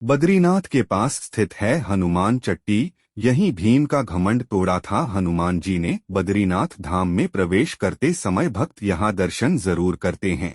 बद्रीनाथ के पास स्थित है हनुमान चट्टी। यहीं भीम का घमंड तोड़ा था हनुमान जी ने। बद्रीनाथ धाम में प्रवेश करते समय भक्त यहाँ दर्शन जरूर करते हैं।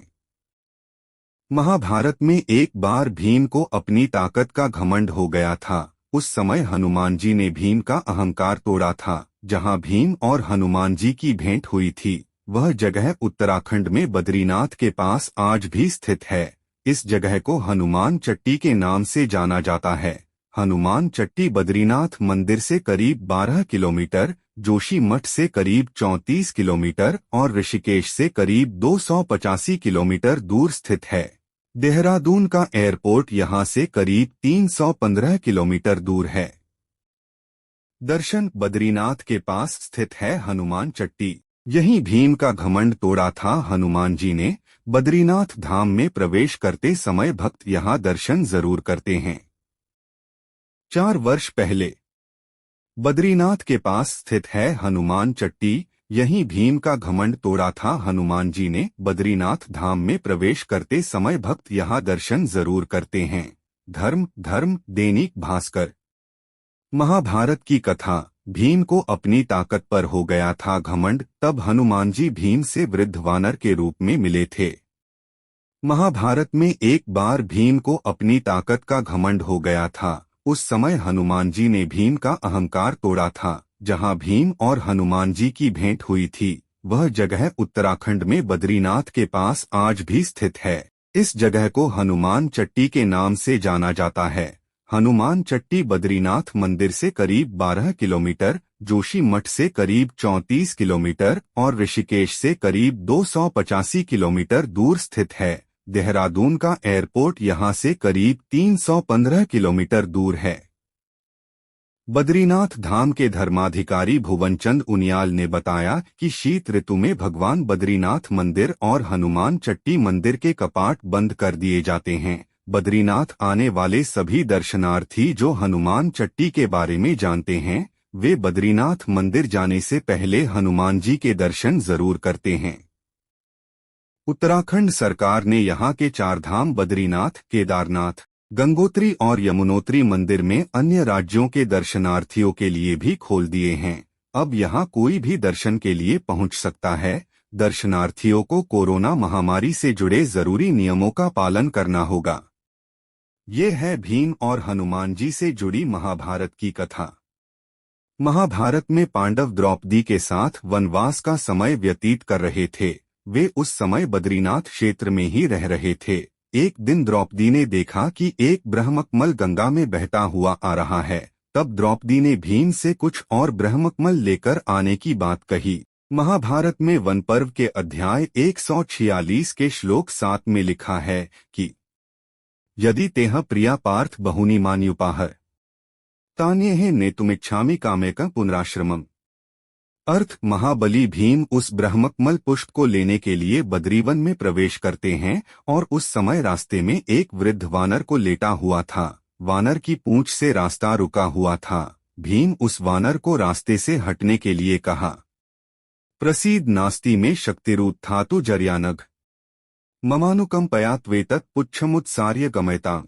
महाभारत में एक बार भीम को अपनी ताकत का घमंड हो गया था। उस समय हनुमान जी ने भीम का अहंकार तोड़ा था। जहाँ भीम और हनुमान जी की भेंट हुई थी वह जगह उत्तराखंड में बद्रीनाथ के पास आज भी स्थित है। इस जगह को हनुमान चट्टी के नाम से जाना जाता है। हनुमान चट्टी बद्रीनाथ मंदिर से करीब 12 किलोमीटर, जोशी मठ से करीब 34 किलोमीटर और ऋषिकेश से करीब 285 किलोमीटर दूर स्थित है। देहरादून का एयरपोर्ट यहाँ से करीब 315 किलोमीटर दूर है। दर्शन बद्रीनाथ के पास स्थित है हनुमान चट्टी। यहीं भीम का घमंड तोड़ा था हनुमान जी ने। बद्रीनाथ धाम में प्रवेश करते समय भक्त यहाँ दर्शन जरूर करते हैं। 4 वर्ष पहले बद्रीनाथ के पास स्थित है हनुमान चट्टी। यहीं भीम का घमंड तोड़ा था हनुमान जी ने। बद्रीनाथ धाम में प्रवेश करते समय भक्त यहाँ दर्शन जरूर करते हैं। धर्म दैनिक भास्कर। महाभारत की कथा। भीम को अपनी ताकत पर हो गया था घमंड। तब हनुमान जी भीम से वृद्ध वानर के रूप में मिले थे। महाभारत में एक बार भीम को अपनी ताकत का घमंड हो गया था। उस समय हनुमान जी ने भीम का अहंकार तोड़ा था। जहां भीम और हनुमान जी की भेंट हुई थी वह जगह उत्तराखंड में बद्रीनाथ के पास आज भी स्थित है। इस जगह को हनुमान चट्टी के नाम से जाना जाता है। हनुमान चट्टी बद्रीनाथ मंदिर से करीब 12 किलोमीटर, जोशी मठ से करीब 34 किलोमीटर और ऋषिकेश से करीब 285 किलोमीटर दूर स्थित है। देहरादून का एयरपोर्ट यहाँ से करीब 315 किलोमीटर दूर है। बद्रीनाथ धाम के धर्माधिकारी भुवनचंद उनियाल ने बताया कि शीत ऋतु में भगवान बद्रीनाथ मंदिर और हनुमान चट्टी मंदिर के कपाट बंद कर दिए जाते हैं। बद्रीनाथ आने वाले सभी दर्शनार्थी जो हनुमान चट्टी के बारे में जानते हैं वे बद्रीनाथ मंदिर जाने से पहले हनुमान जी के दर्शन जरूर करते हैं। उत्तराखंड सरकार ने यहाँ के 4 धाम बद्रीनाथ, केदारनाथ, गंगोत्री और यमुनोत्री मंदिर में अन्य राज्यों के दर्शनार्थियों के लिए भी खोल दिए हैं। अब यहाँ कोई भी दर्शन के लिए पहुँच सकता है। दर्शनार्थियों को कोरोना महामारी से जुड़े जरूरी नियमों का पालन करना होगा। ये है भीम और हनुमान जी से जुड़ी महाभारत की कथा। महाभारत में पांडव द्रौपदी के साथ वनवास का समय व्यतीत कर रहे थे। वे उस समय बद्रीनाथ क्षेत्र में ही रह रहे थे। एक दिन द्रौपदी ने देखा कि एक ब्रह्मकमल गंगा में बहता हुआ आ रहा है। तब द्रौपदी ने भीम से कुछ और ब्रह्मकमल लेकर आने की बात कही। महाभारत में वन पर्व के अध्याय 146 के श्लोक 7 में लिखा है कि यदि तेह प्रिया पार्थ बहुनी मान्युपाहर तान्येह नेतुमिच्छामि कामेकं पुनराश्रमम्। अर्थ महाबली भीम उस ब्रह्मकमल पुष्प को लेने के लिए बद्रीवन में प्रवेश करते हैं और उस समय रास्ते में एक वृद्ध वानर को लेटा हुआ था। वानर की पूंछ से रास्ता रुका हुआ था। भीम उस वानर को रास्ते से हटने के लिए कहा। प्रसीद नास्ति में शक्तिरुत्थातु जर्यानघ ममानुकंपया त्वेतत् पुच्छमुत्सार्य गमयताम्।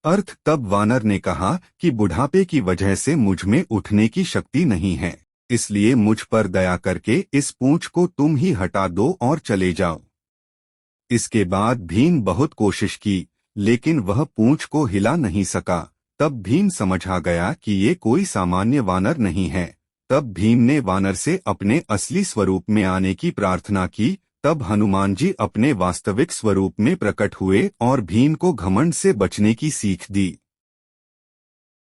अर्थ तब वानर ने कहा कि बुढ़ापे की वजह से मुझ में उठने की शक्ति नहीं है, इसलिए मुझ पर दया करके इस पूंछ को तुम ही हटा दो और चले जाओ। इसके बाद भीम बहुत कोशिश की लेकिन वह पूंछ को हिला नहीं सका। तब भीम समझ आ गया कि ये कोई सामान्य वानर नहीं है। तब भीम ने वानर से अपने असली स्वरूप में आने की प्रार्थना की। तब हनुमान जी अपने वास्तविक स्वरूप में प्रकट हुए और भीम को घमंड से बचने की सीख दी।